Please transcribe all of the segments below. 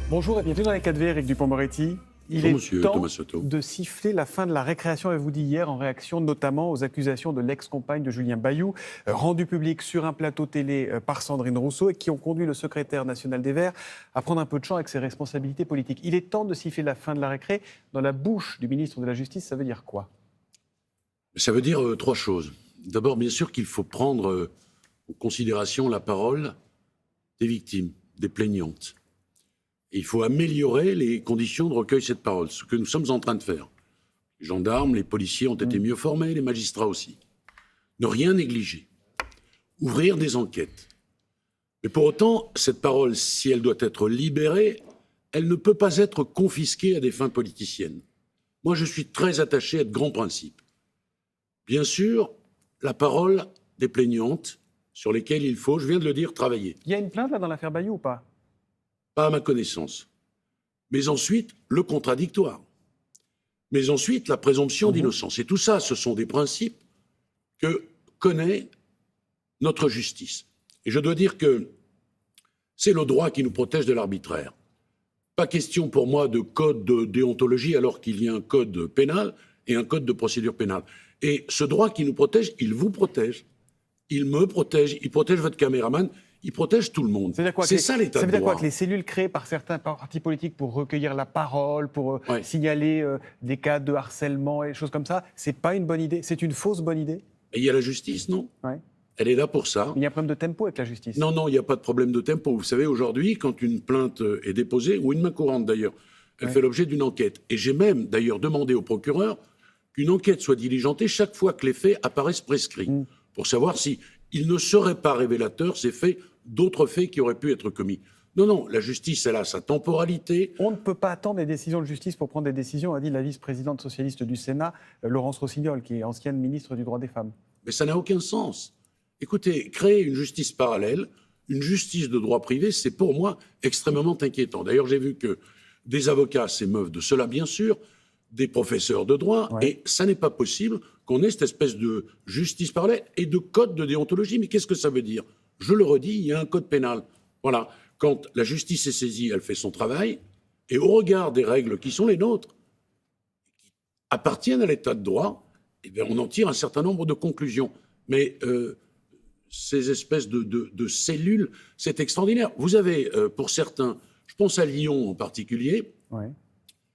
Bonjour et bienvenue dans les 4V, Éric Dupond-Moretti. Il est temps de siffler la fin de la récréation, avez-vous dit hier, en réaction notamment aux accusations de l'ex-compagne de Julien Bayou, rendues publiques sur un plateau télé par Sandrine Rousseau et qui ont conduit le secrétaire national des Verts à prendre un peu de champ avec ses responsabilités politiques. Il est temps de siffler la fin de la récré. Dans la bouche du ministre de la Justice, ça veut dire quoi? Ça veut dire trois choses. D'abord, bien sûr qu'il faut prendre en considération la parole des victimes, des plaignantes. Et il faut améliorer les conditions de recueil de cette parole, ce que nous sommes en train de faire. Les gendarmes, les policiers ont été mieux formés, les magistrats aussi. Ne rien négliger. Ouvrir des enquêtes. Mais pour autant, cette parole, si elle doit être libérée, elle ne peut pas être confisquée à des fins politiciennes. Moi, je suis très attaché à de grands principes. Bien sûr, la parole des plaignantes, sur lesquelles il faut, je viens de le dire, travailler. Il y a une plainte là dans l'affaire Bayou ou pas? Pas à ma connaissance. Mais ensuite, le contradictoire. Mais ensuite, la présomption d'innocence. Et tout ça, ce sont des principes que connaît notre justice. Et je dois dire que c'est le droit qui nous protège de l'arbitraire. Pas question pour moi de code de déontologie alors qu'il y a un code pénal et un code de procédure pénale. Et ce droit qui nous protège, il vous protège. Il me protège, il protège votre caméraman, il protège tout le monde. C'est ça l'état de droit. Ça veut dire quoi? Que les cellules créées par certains partis politiques pour recueillir la parole, pour signaler des cas de harcèlement et des choses comme ça, c'est pas une bonne idée? C'est une fausse bonne idée? Et il y a la justice, non? Ouais. Elle est là pour ça. Il y a un problème de tempo avec la justice. Non, il n'y a pas de problème de tempo. Vous savez, aujourd'hui, quand une plainte est déposée, ou une main courante d'ailleurs, elle fait l'objet d'une enquête. Et j'ai même d'ailleurs demandé au procureur qu'une enquête soit diligentée chaque fois que les faits apparaissent prescrits, pour savoir si il ne serait pas révélateur ces faits d'autres faits qui auraient pu être commis. Non, la justice, elle a sa temporalité. On ne peut pas attendre des décisions de justice pour prendre des décisions, a dit la vice-présidente socialiste du Sénat, Laurence Rossignol, qui est ancienne ministre du droit des femmes. Mais ça n'a aucun sens. Écoutez, créer une justice parallèle, une justice de droit privé, c'est pour moi extrêmement inquiétant. D'ailleurs, j'ai vu que des avocats s'émeuvent de cela, bien sûr, des professeurs de droit, et ça n'est pas possible qu'on ait cette espèce de justice parallèle et de code de déontologie. Mais qu'est-ce que ça veut dire? Je le redis, il y a un code pénal. Voilà. Quand la justice est saisie, elle fait son travail, et au regard des règles qui sont les nôtres, qui appartiennent à l'état de droit, eh bien, on en tire un certain nombre de conclusions. Mais ces espèces de cellules, c'est extraordinaire. Vous avez, pour certains, je pense à Lyon en particulier,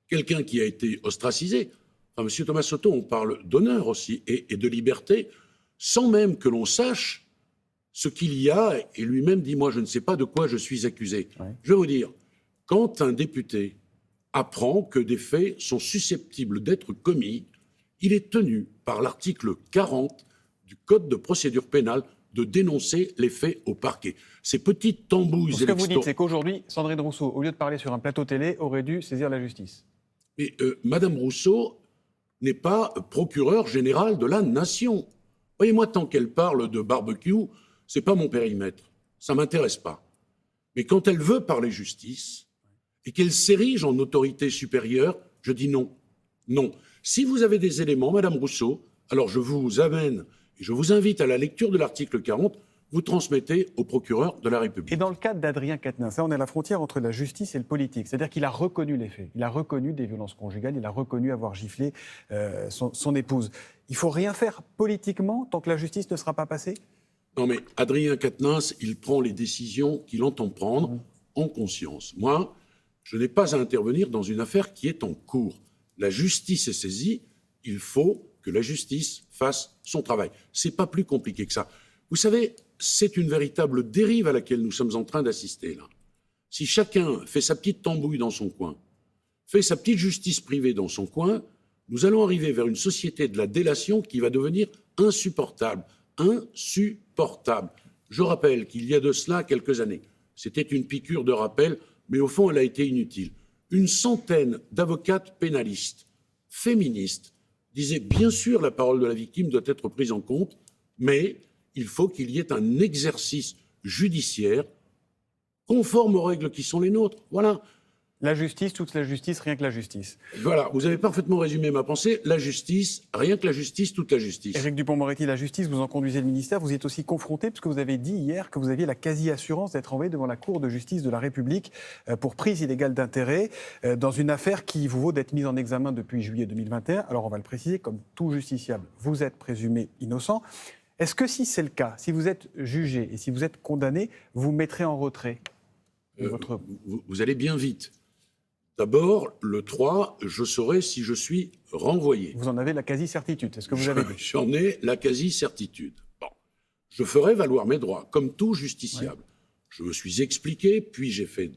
quelqu'un qui a été ostracisé. Enfin, M. Thomas Soto, on parle d'honneur aussi et de liberté, sans même que l'on sache ce qu'il y a, et lui-même dit « moi, je ne sais pas de quoi je suis accusé ». Je vais vous dire, quand un député apprend que des faits sont susceptibles d'être commis, il est tenu par l'article 40 du Code de procédure pénale de dénoncer les faits au parquet. Ces petites tambouilles... Ce que vous dites, c'est qu'aujourd'hui, Sandrine Rousseau, au lieu de parler sur un plateau télé, aurait dû saisir la justice. Mais Madame Rousseau n'est pas procureure générale de la nation. Voyez, moi, tant qu'elle parle de barbecue, c'est pas mon périmètre. Ça m'intéresse pas. Mais quand elle veut parler justice et qu'elle s'érige en autorité supérieure, je dis non. Non. Si vous avez des éléments, Madame Rousseau, alors je vous amène et je vous invite à la lecture de l'article 40, vous transmettez au procureur de la République. Et dans le cadre d'Adrien Quatennens, on est à la frontière entre la justice et le politique. C'est-à-dire qu'il a reconnu les faits. Il a reconnu des violences conjugales, il a reconnu avoir giflé son épouse. Il ne faut rien faire politiquement tant que la justice ne sera pas passée? Non, mais Adrien Quatennens, il prend les décisions qu'il entend prendre en conscience. Moi, je n'ai pas à intervenir dans une affaire qui est en cours. La justice est saisie, il faut que la justice fasse son travail. C'est pas plus compliqué que ça. Vous savez, c'est une véritable dérive à laquelle nous sommes en train d'assister là. Si chacun fait sa petite tambouille dans son coin, fait sa petite justice privée dans son coin, nous allons arriver vers une société de la délation qui va devenir insupportable. Insupportable. Je rappelle qu'il y a de cela quelques années, c'était une piqûre de rappel, mais au fond, elle a été inutile. Une centaine d'avocates pénalistes, féministes, disaient bien sûr la parole de la victime doit être prise en compte, mais il faut qu'il y ait un exercice judiciaire conforme aux règles qui sont les nôtres. Voilà. La justice, toute la justice, rien que la justice. Voilà, vous avez parfaitement résumé ma pensée. La justice, rien que la justice, toute la justice. Éric Dupond-Moretti, la justice, vous en conduisez le ministère. Vous y êtes aussi confronté, puisque vous avez dit hier que vous aviez la quasi-assurance d'être envoyé devant la Cour de justice de la République pour prise illégale d'intérêt dans une affaire qui vous vaut d'être mise en examen depuis juillet 2021. Alors on va le préciser, comme tout justiciable, vous êtes présumé innocent. Est-ce que si c'est le cas, si vous êtes jugé et si vous êtes condamné, vous mettrez en retrait votre... Vous allez bien vite. D'abord, le 3, je saurai si je suis renvoyé. Vous en avez la quasi-certitude, c'est ce que vous avez dit. J'en ai la quasi-certitude. Bon. Je ferai valoir mes droits, comme tout justiciable. Oui. Je me suis expliqué, puis j'ai fait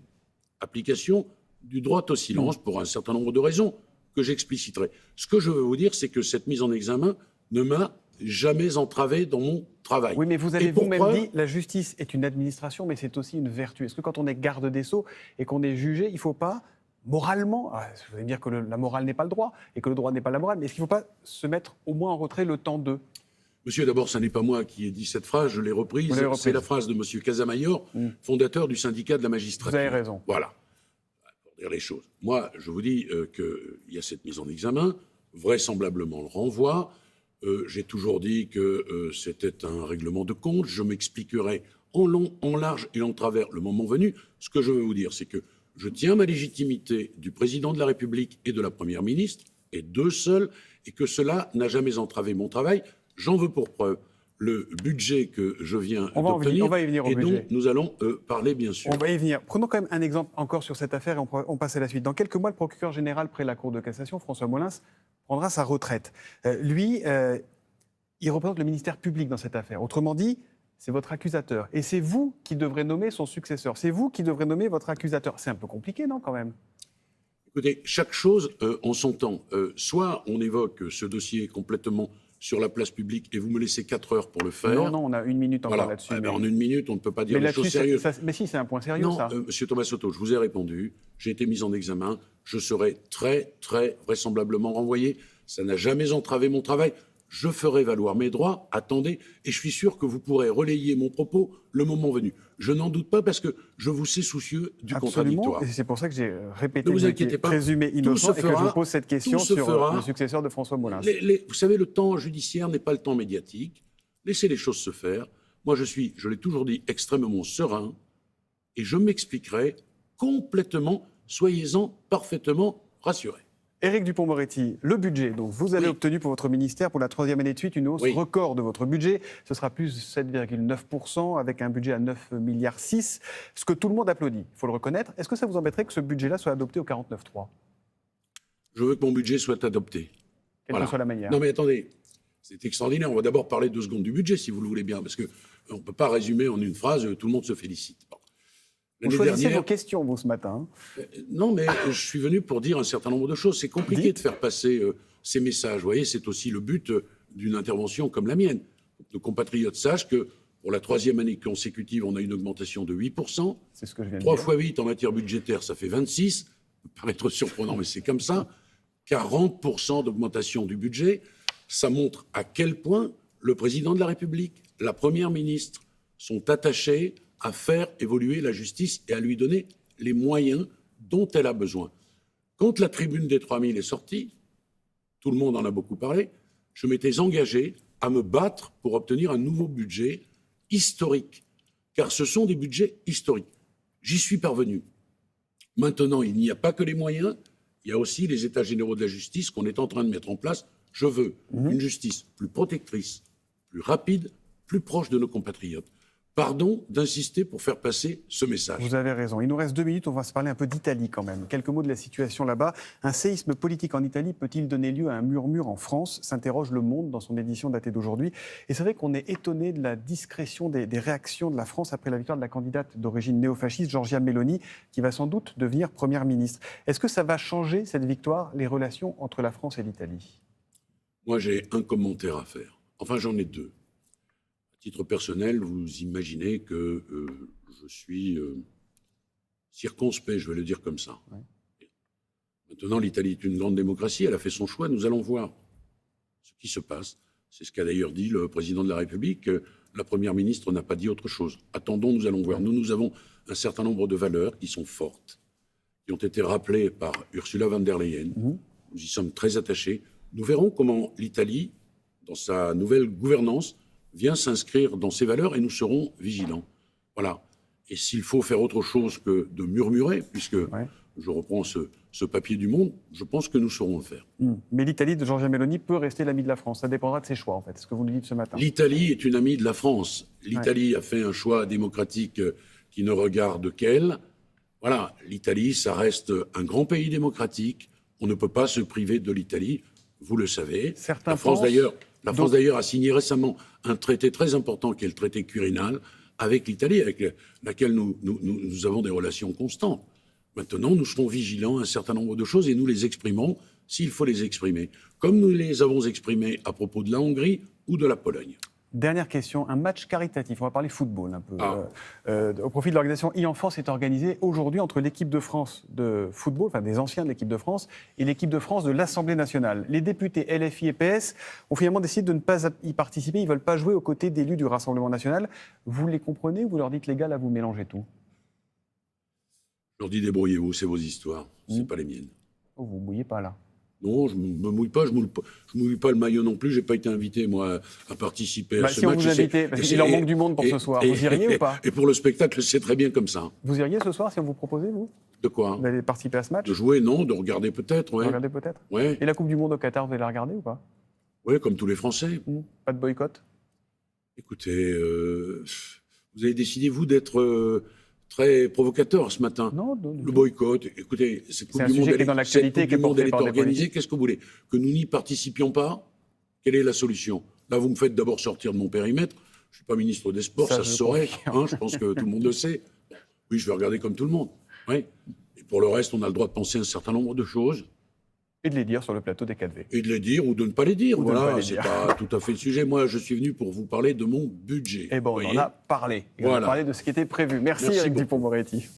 application du droit au silence pour un certain nombre de raisons que j'expliciterai. Ce que je veux vous dire, c'est que cette mise en examen ne m'a jamais entravé dans mon travail. Oui, mais vous avez vous-même dit, la justice est une administration, mais c'est aussi une vertu. Est-ce que quand on est garde des Sceaux et qu'on est jugé, il ne faut pas... moralement, vous allez me dire que la morale n'est pas le droit et que le droit n'est pas la morale, mais est-ce qu'il ne faut pas se mettre au moins en retrait le temps d'eux ? Monsieur, d'abord, ce n'est pas moi qui ai dit cette phrase, je l'ai reprise. C'est la phrase de monsieur Casamayor, fondateur du syndicat de la magistrature. Vous avez raison. Voilà, pour dire les choses. Moi, je vous dis qu'il y a cette mise en examen, vraisemblablement le renvoi. J'ai toujours dit que c'était un règlement de compte. Je m'expliquerai en long, en large et en travers le moment venu. Ce que je veux vous dire, c'est que je tiens ma légitimité du président de la République et de la première ministre, et d'eux seuls, et que cela n'a jamais entravé mon travail. J'en veux pour preuve le budget que je viens d'obtenir, on va y venir au et budget. dont nous allons parler, bien sûr. On va y venir. Prenons quand même un exemple encore sur cette affaire et on passe à la suite. Dans quelques mois, le procureur général près la Cour de cassation, François Molins, prendra sa retraite. Lui, il représente le ministère public dans cette affaire. Autrement dit, c'est votre accusateur. Et c'est vous qui devrez nommer son successeur. C'est vous qui devrez nommer votre accusateur. C'est un peu compliqué, non, quand même ? Écoutez, chaque chose en son temps. Soit on évoque ce dossier complètement sur la place publique et vous me laissez 4 heures pour le faire. Non, on a 1 minute encore là-dessus. Mais... En 1 minute, on ne peut pas dire des choses sérieuses. Mais si, c'est un point sérieux, non, ça. Monsieur Thomas Soto, je vous ai répondu. J'ai été mis en examen. Je serai très, très vraisemblablement renvoyé. Ça n'a jamais entravé mon travail. Je ferai valoir mes droits, attendez, et je suis sûr que vous pourrez relayer mon propos le moment venu. Je n'en doute pas parce que je vous sais soucieux du contradictoire. Et c'est pour ça que j'ai répété ne vous inquiétez pas, présumé innocent et que je vous pose cette question sur le successeur de François Molins. Vous savez, le temps judiciaire n'est pas le temps médiatique. Laissez les choses se faire. Moi, je l'ai toujours dit, extrêmement serein, et je m'expliquerai complètement, soyez-en parfaitement rassurés. Éric Dupond-Moretti, le budget. Donc vous avez obtenu pour votre ministère, pour la 3e année de suite, une hausse record de votre budget. Ce sera plus 7,9%, avec un budget à 9,6 milliards. Ce que tout le monde applaudit, il faut le reconnaître. Est-ce que ça vous embêterait que ce budget-là soit adopté au 49.3 ? Je veux que mon budget soit adopté. Quelle que soit la manière. Non mais attendez, c'est extraordinaire. On va d'abord parler 2 secondes du budget, si vous le voulez bien, parce qu'on ne peut pas résumer en une phrase, tout le monde se félicite. Bon. Vous choisissez vos questions, vous, ce matin. Non, mais je suis venu pour dire un certain nombre de choses. C'est compliqué de faire passer ces messages. Vous voyez, c'est aussi le but d'une intervention comme la mienne. Nos compatriotes sachent que pour la 3e année consécutive, on a une augmentation de 8%. C'est ce que je viens de 3 dire. fois 8 en matière budgétaire, ça fait 26. Ça peut paraître surprenant, mais c'est comme ça. 40% d'augmentation du budget. Ça montre à quel point le président de la République, la première ministre sont attachés à faire évoluer la justice et à lui donner les moyens dont elle a besoin. Quand la tribune des 3000 est sortie, tout le monde en a beaucoup parlé, je m'étais engagé à me battre pour obtenir un nouveau budget historique, car ce sont des budgets historiques. J'y suis parvenu. Maintenant, il n'y a pas que les moyens, il y a aussi les états généraux de la justice qu'on est en train de mettre en place. Je veux une justice plus protectrice, plus rapide, plus proche de nos compatriotes. Pardon d'insister pour faire passer ce message. Vous avez raison. Il nous reste 2 minutes, on va se parler un peu d'Italie quand même. Quelques mots de la situation là-bas. Un séisme politique en Italie peut-il donner lieu à un murmure en France ? S'interroge Le Monde dans son édition datée d'aujourd'hui. Et c'est vrai qu'on est étonné de la discrétion des réactions de la France après la victoire de la candidate d'origine néofasciste, Giorgia Meloni, qui va sans doute devenir première ministre. Est-ce que ça va changer, cette victoire, les relations entre la France et l'Italie ? Moi, j'ai un commentaire à faire. Enfin, j'en ai 2. À titre personnel, vous imaginez que je suis circonspect, je vais le dire comme ça. Ouais. Maintenant, l'Italie est une grande démocratie, elle a fait son choix, nous allons voir ce qui se passe. C'est ce qu'a d'ailleurs dit le président de la République. La première ministre n'a pas dit autre chose. Attendons, nous allons voir. Nous avons un certain nombre de valeurs qui sont fortes, qui qui ont été rappelés par Ursula von der Leyen. Nous y sommes très attachés. Nous verrons comment l'Italie, dans sa nouvelle gouvernance, vient s'inscrire dans ces valeurs et nous serons vigilants. Voilà. Et s'il faut faire autre chose que de murmurer, puisque je reprends ce papier du Monde, je pense que nous saurons le faire. Mais l'Italie de Giorgia Meloni peut rester l'ami de la France. Ça dépendra de ses choix, en fait. C'est ce que vous nous dites ce matin. L'Italie est une amie de la France. L'Italie a fait un choix démocratique qui ne regarde qu'elle. Voilà, l'Italie, ça reste un grand pays démocratique. On ne peut pas se priver de l'Italie, vous le savez. La France, d'ailleurs, a signé récemment un traité très important qui est le traité Quirinal avec l'Italie, avec laquelle nous avons des relations constantes. Maintenant, nous serons vigilants à un certain nombre de choses et nous les exprimons s'il faut les exprimer, comme nous les avons exprimés à propos de la Hongrie ou de la Pologne. Dernière question, un match caritatif, on va parler football un peu. Au profit de l'organisation e-Enfance est organisé aujourd'hui entre l'équipe de France de football, enfin des anciens de l'équipe de France, et l'équipe de France de l'Assemblée nationale. Les députés LFI et PS ont finalement décidé de ne pas y participer, ils ne veulent pas jouer aux côtés d'élus du Rassemblement national. Vous les comprenez ou vous leur dites, les gars, là, vous mélangez tout? Je leur dis, débrouillez-vous, c'est vos histoires, c'est pas les miennes. Oh, vous ne mouillez pas là? Non, je ne me mouille pas, je mouille pas le maillot non plus. Je n'ai pas été invité, moi, à participer à ce si match. Si on vous invitez, parce qu'il en manque du monde pour ce soir, vous iriez ou pas? Et pour le spectacle, c'est très bien comme ça. Vous iriez ce soir si on vous proposait, vous? De quoi? D'aller participer à ce match? De jouer, non. De regarder peut-être, De regarder peut-être? Ouais. Et la Coupe du Monde au Qatar, vous allez la regarder ou pas? Oui, comme tous les Français. Pas de boycott? Écoutez, vous avez décidé, vous, d'être... très provocateur ce matin. Non, le boycott. Écoutez, cette Coupe du Monde, qui est dans l'actualité, qui est portée par organisée. Qu'est-ce que vous voulez? Que nous n'y participions pas? Quelle est la solution? Là, vous me faites d'abord sortir de mon périmètre. Je ne suis pas ministre des Sports, ça se saurait. Je pense que tout le monde le sait. Oui, je vais regarder comme tout le monde. Oui. Et pour le reste, on a le droit de penser un certain nombre de choses. Et de les dire sur le plateau des 4V. Et de les dire ou de ne pas les dire. Voilà, c'est pas tout à fait le sujet. Moi, je suis venu pour vous parler de mon budget. Et bon, on en a parlé. On a parlé de ce qui était prévu. Merci Éric Dupond-Moretti.